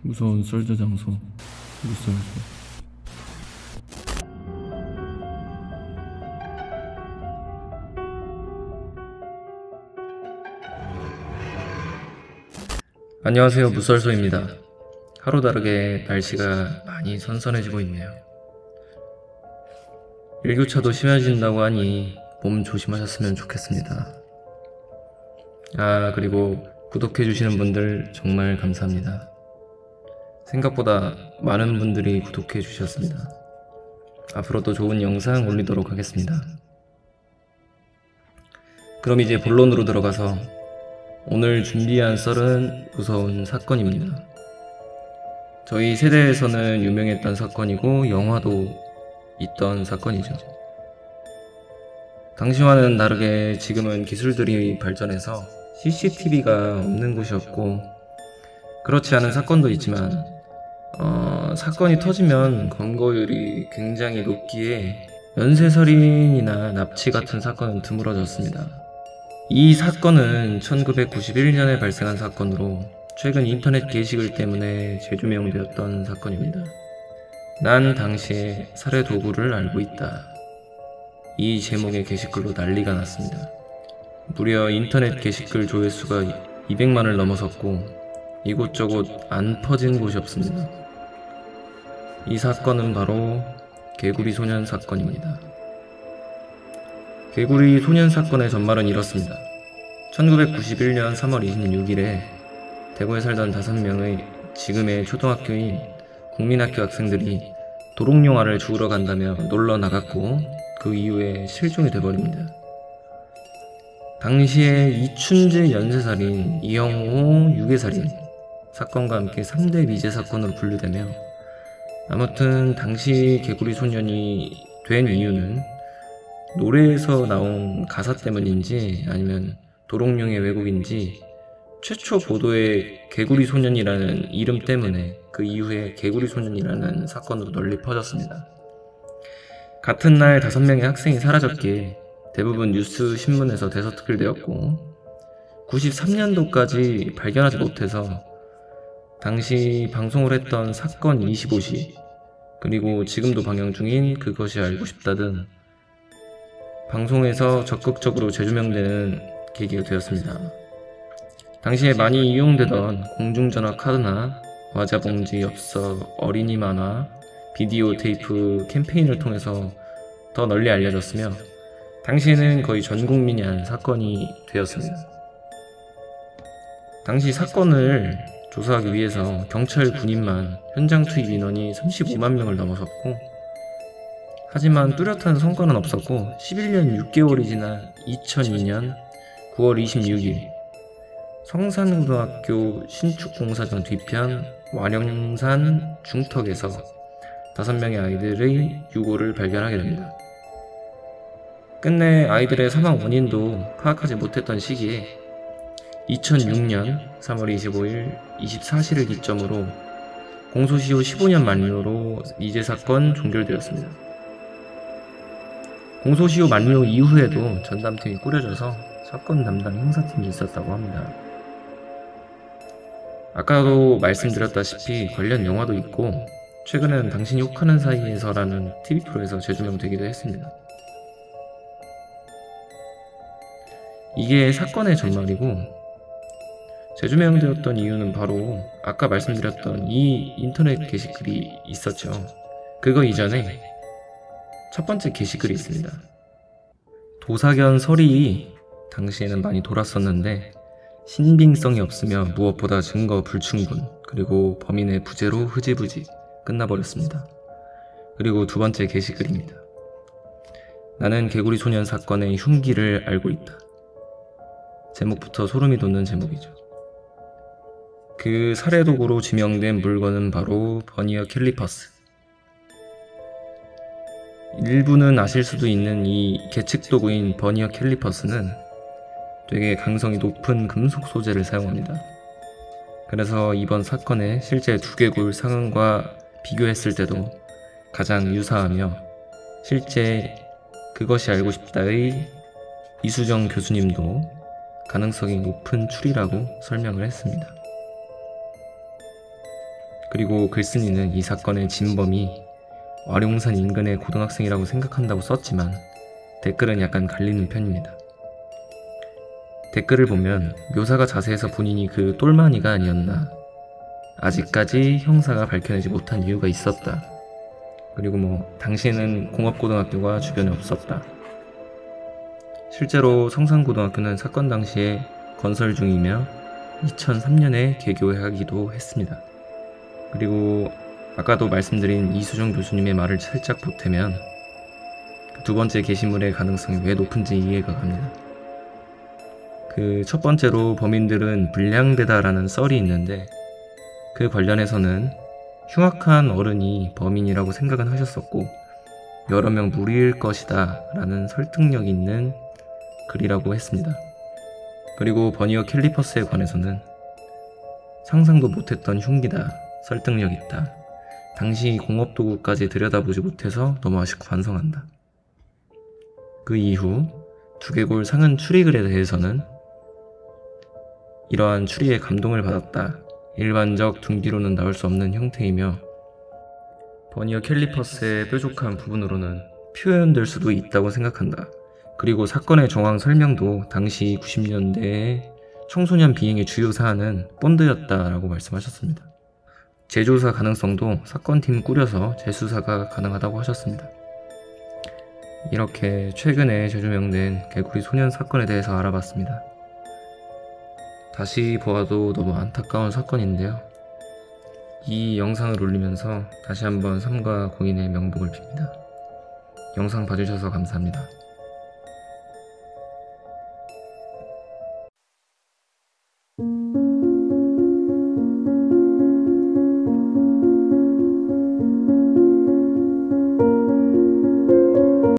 무서운 썰저 장소 무썰소. 안녕하세요, 무썰소입니다. 하루 다르게 날씨가 많이 선선해지고 있네요. 일교차도 심해진다고 하니 몸 조심하셨으면 좋겠습니다. 그리고 구독해주시는 분들 정말 감사합니다. 생각보다 많은 분들이 구독해주셨습니다. 앞으로도 좋은 영상 올리도록 하겠습니다. 그럼 이제 본론으로 들어가서 오늘 준비한 썰은 무서운 사건입니다. 저희 세대에서는 유명했던 사건이고 영화도 있던 사건이죠. 당시와는 다르게 지금은 기술들이 발전해서 CCTV가 없는 곳이 없고, 그렇지 않은 사건도 있지만 사건이 터지면 검거율이 굉장히 높기에 연쇄살인이나 납치 같은 사건은 드물어졌습니다. 이 사건은 1991년에 발생한 사건으로 최근 인터넷 게시글 때문에 재조명되었던 사건입니다. 난 당시에 살해 도구를 알고 있다. 이 제목의 게시글로 난리가 났습니다. 무려 인터넷 게시글 조회수가 200만을 넘어섰고 이곳저곳 안 퍼진 곳이 없습니다. 이 사건은 바로 개구리 소년 사건입니다. 개구리 소년 사건의 전말은 이렇습니다. 1991년 3월 26일에 대구에 살던 5명의 지금의 초등학교인 국민학교 학생들이 도롱뇽알을 주우러 간다며 놀러 나갔고 그 이후에 실종이 돼버립니다. 당시에 이춘재 연쇄살인, 이영호 유괴살인 사건과 함께 3대 미제 사건으로 분류되며, 아무튼 당시 개구리 소년이 된 이유는 노래에서 나온 가사 때문인지 아니면 도롱뇽의 왜곡인지 최초 보도의 개구리 소년이라는 이름 때문에 그 이후에 개구리 소년이라는 사건으로 널리 퍼졌습니다. 같은 날 5명의 학생이 사라졌기에 대부분 뉴스 신문에서 대서특필되었고 93년도까지 발견하지 못해서 당시 방송을 했던 사건 25시 그리고 지금도 방영 중인 그것이 알고 싶다 등 방송에서 적극적으로 재조명되는 계기가 되었습니다. 당시에 많이 이용되던 공중전화 카드나 과자봉지 엽서, 어린이 만화, 비디오 테이프 캠페인을 통해서 더 널리 알려졌으며 당시에는 거의 전 국민이 아는 사건이 되었습니다. 당시 사건을 조사하기 위해서 경찰 군인만 현장 투입 인원이 35만 명을 넘어섰고, 하지만 뚜렷한 성과는 없었고 11년 6개월이 지난 2002년 9월 26일 성산고등학교 신축공사장 뒤편 완영산 중턱에서 5명의 아이들의 유골을 발견하게 됩니다. 끝내 아이들의 사망 원인도 파악하지 못했던 시기에 2006년 3월 25일 24시를 기점으로 공소시효 15년 만료로 미제 사건 종결되었습니다. 공소시효 만료 이후에도 전담팀이 꾸려져서 사건 담당 형사팀이 있었다고 합니다. 아까도 말씀드렸다시피 관련 영화도 있고 최근엔 당신이 혹하는 사이에서라는 TV프로에서 재조명되기도 했습니다. 이게 사건의 전말이고, 재조명되었던 이유는 바로 아까 말씀드렸던 이 인터넷 게시글이 있었죠. 그거 이전에 첫 번째 게시글이 있습니다. 도사견 설이 당시에는 많이 돌았었는데 신빙성이 없으며 무엇보다 증거 불충분, 그리고 범인의 부재로 흐지부지 끝나버렸습니다. 그리고 두 번째 게시글입니다. 나는 개구리 소년 사건의 흉기를 알고 있다. 제목부터 소름이 돋는 제목이죠. 그 살해 도구로 지명된 물건은 바로 버니어 캘리퍼스. 일부는 아실 수도 있는 이 계측 도구인 버니어 캘리퍼스는 되게 강성이 높은 금속 소재를 사용합니다. 그래서 이번 사건의 실제 두개골 상흔과 비교했을 때도 가장 유사하며, 실제 그것이 알고 싶다의 이수정 교수님도 가능성이 높은 추리라고 설명을 했습니다. 그리고 글쓴이는 이 사건의 진범이 와룡산 인근의 고등학생이라고 생각한다고 썼지만 댓글은 약간 갈리는 편입니다. 댓글을 보면 묘사가 자세해서 본인이 그 똘마니가 아니었나, 아직까지 형사가 밝혀내지 못한 이유가 있었다, 그리고 당시에는 공업고등학교가 주변에 없었다, 실제로 성산고등학교는 사건 당시에 건설 중이며 2003년에 개교하기도 했습니다. 그리고 아까도 말씀드린 이수정 교수님의 말을 살짝 보태면 두 번째 게시물의 가능성이 왜 높은지 이해가 갑니다. 그 첫 번째로 범인들은 불량배다라는 썰이 있는데, 그 관련해서는 흉악한 어른이 범인이라고 생각은 하셨었고 여러 명 무리일 것이다 라는 설득력 있는 글이라고 했습니다. 그리고 버니어 캘리퍼스에 관해서는 상상도 못했던 흉기다, 설득력 있다, 당시 공업도구까지 들여다보지 못해서 너무 아쉽고 반성한다. 그 이후 두개골 상흔 추리글에 대해서는 이러한 추리에 감동을 받았다, 일반적 둔기로는 나올 수 없는 형태이며 버니어 캘리퍼스의 뾰족한 부분으로는 표현될 수도 있다고 생각한다. 그리고 사건의 정황 설명도 당시 90년대의 청소년 비행의 주요 사안은 본드였다라고 말씀하셨습니다. 재조사 가능성도 사건팀 꾸려서 재수사가 가능하다고 하셨습니다. 이렇게 최근에 재조명된 개구리 소년 사건에 대해서 알아봤습니다. 다시 보아도 너무 안타까운 사건인데요. 이 영상을 올리면서 다시 한번 삼가 공인의 명복을 빕니다. 영상 봐주셔서 감사합니다.